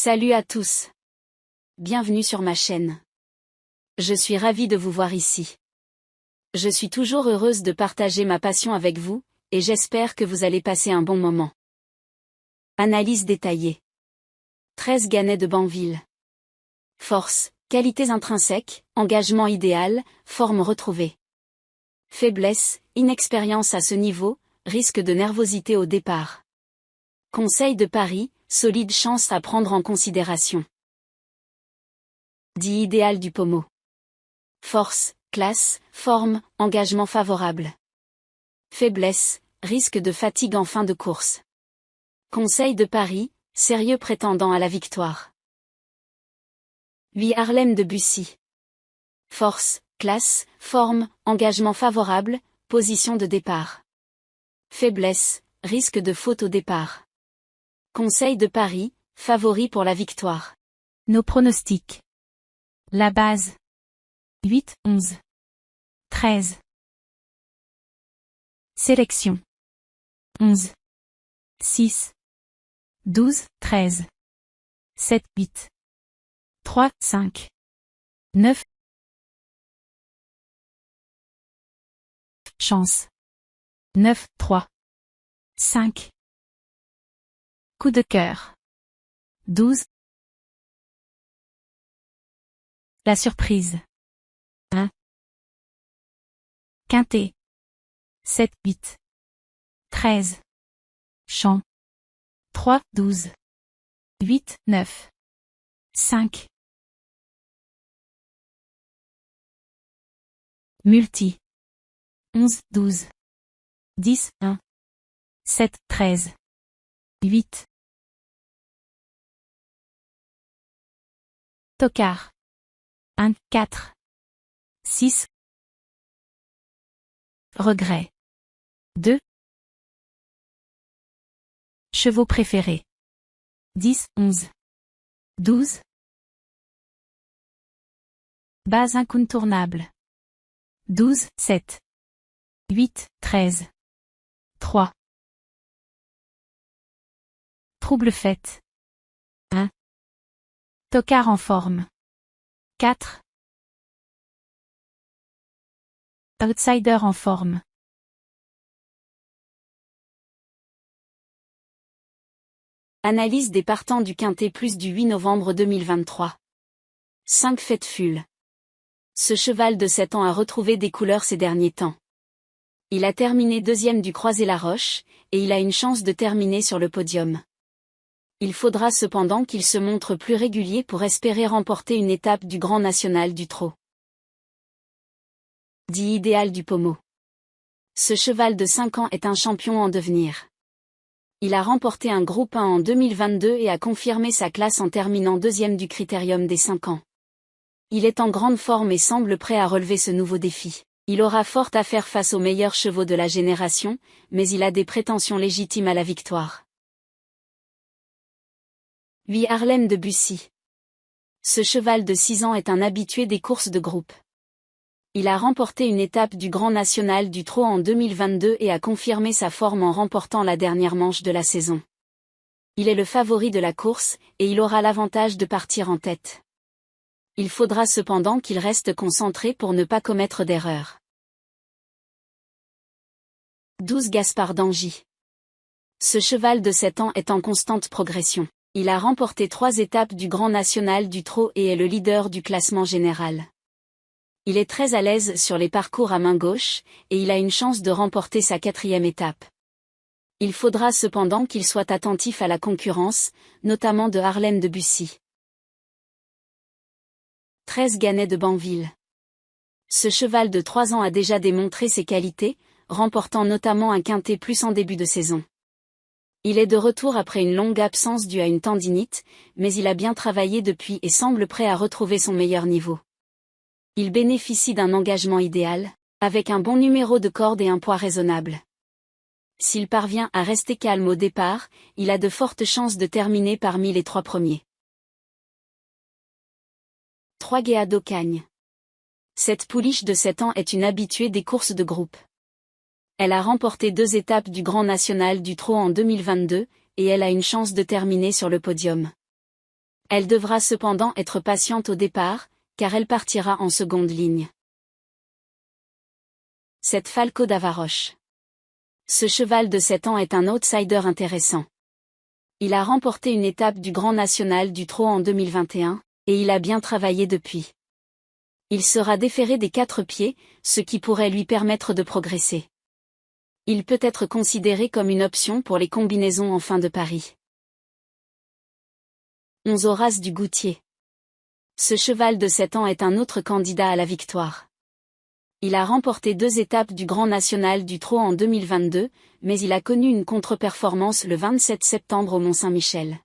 Salut à tous. Bienvenue sur ma chaîne. Je suis ravie de vous voir ici. Je suis toujours heureuse de partager ma passion avec vous, et j'espère que vous allez passer un bon moment. Analyse détaillée. 13 Gannet de Banville. Force, qualités intrinsèques, engagement idéal, forme retrouvée. Faiblesse, inexpérience à ce niveau, risque de nervosité au départ. Conseil de Paris, solide chance à prendre en considération. Dit idéal du pommeau. Force, classe, forme, engagement favorable. Faiblesse, risque de fatigue en fin de course. Conseil de Paris, sérieux prétendant à la victoire. 8 Harlem de Bussy. Force, classe, forme, engagement favorable, position de départ. Faiblesse, risque de faute au départ. Conseil de Paris, favori pour la victoire. Nos pronostics. La base. 8, 11. 13. Sélection. 11. 6. 12, 13. 7, 8. 3, 5. 9. Chance. 9, 3. 5. Coup de cœur. 12. La surprise. 1. Quintet. 7, 8. 13. Champ. 3, 12. 8, 9. 5. Multi. 11, 12. 10, 1. 7, 13. 8. Tocard. 1, 4. 6. Regret. 2. Chevaux préférés. 10, 11. 12. Base incontournable. 12, 7. 8, 13. 3. Trouble fête. 1. Tocard en forme. 4. Outsider en forme. Analyse des partants du Quintet Plus du 8 novembre 2023. 5 Faithful. Ce cheval de 7 ans a retrouvé des couleurs ces derniers temps. Il a terminé deuxième du Croisé-la-Roche, et il a une chance de terminer sur le podium. Il faudra cependant qu'il se montre plus régulier pour espérer remporter une étape du Grand National du Trot. Dit idéal du pommeau. Ce cheval de 5 ans est un champion en devenir. Il a remporté un groupe 1 en 2022 et a confirmé sa classe en terminant deuxième du critérium des 5 ans. Il est en grande forme et semble prêt à relever ce nouveau défi. Il aura fort à faire face aux meilleurs chevaux de la génération, mais il a des prétentions légitimes à la victoire. 8 Harlem de Bussy. Ce cheval de 6 ans est un habitué des courses de groupe. Il a remporté une étape du Grand National du Trot en 2022 et a confirmé sa forme en remportant la dernière manche de la saison. Il est le favori de la course, et il aura l'avantage de partir en tête. Il faudra cependant qu'il reste concentré pour ne pas commettre d'erreur. 12 Gaspard d'Angy. Ce cheval de 7 ans est en constante progression. Il a remporté 3 étapes du Grand National du Trot et est le leader du classement général. Il est très à l'aise sur les parcours à main gauche, et il a une chance de remporter sa 4e étape. Il faudra cependant qu'il soit attentif à la concurrence, notamment de Harlem de Bussy. 13 Gannet de Banville. Ce cheval de 3 ans a déjà démontré ses qualités, remportant notamment un Quintet Plus en début de saison. Il est de retour après une longue absence due à une tendinite, mais il a bien travaillé depuis et semble prêt à retrouver son meilleur niveau. Il bénéficie d'un engagement idéal, avec un bon numéro de corde et un poids raisonnable. S'il parvient à rester calme au départ, il a de fortes chances de terminer parmi les 3 premiers. 3 Guéa d'Ocagne. Cette pouliche de 7 ans est une habituée des courses de groupe. Elle a remporté 2 étapes du Grand National du Trot en 2022, et elle a une chance de terminer sur le podium. Elle devra cependant être patiente au départ, car elle partira en seconde ligne. Cette Falco d'Avaroche. Ce cheval de 7 ans est un outsider intéressant. Il a remporté une étape du Grand National du Trot en 2021, et il a bien travaillé depuis. Il sera déféré des 4 pieds, ce qui pourrait lui permettre de progresser. Il peut être considéré comme une option pour les combinaisons en fin de pari. 11 Horace du Goutier. Ce cheval de 7 ans est un autre candidat à la victoire. Il a remporté 2 étapes du Grand National du Trot en 2022, mais il a connu une contre-performance le 27 septembre au Mont-Saint-Michel.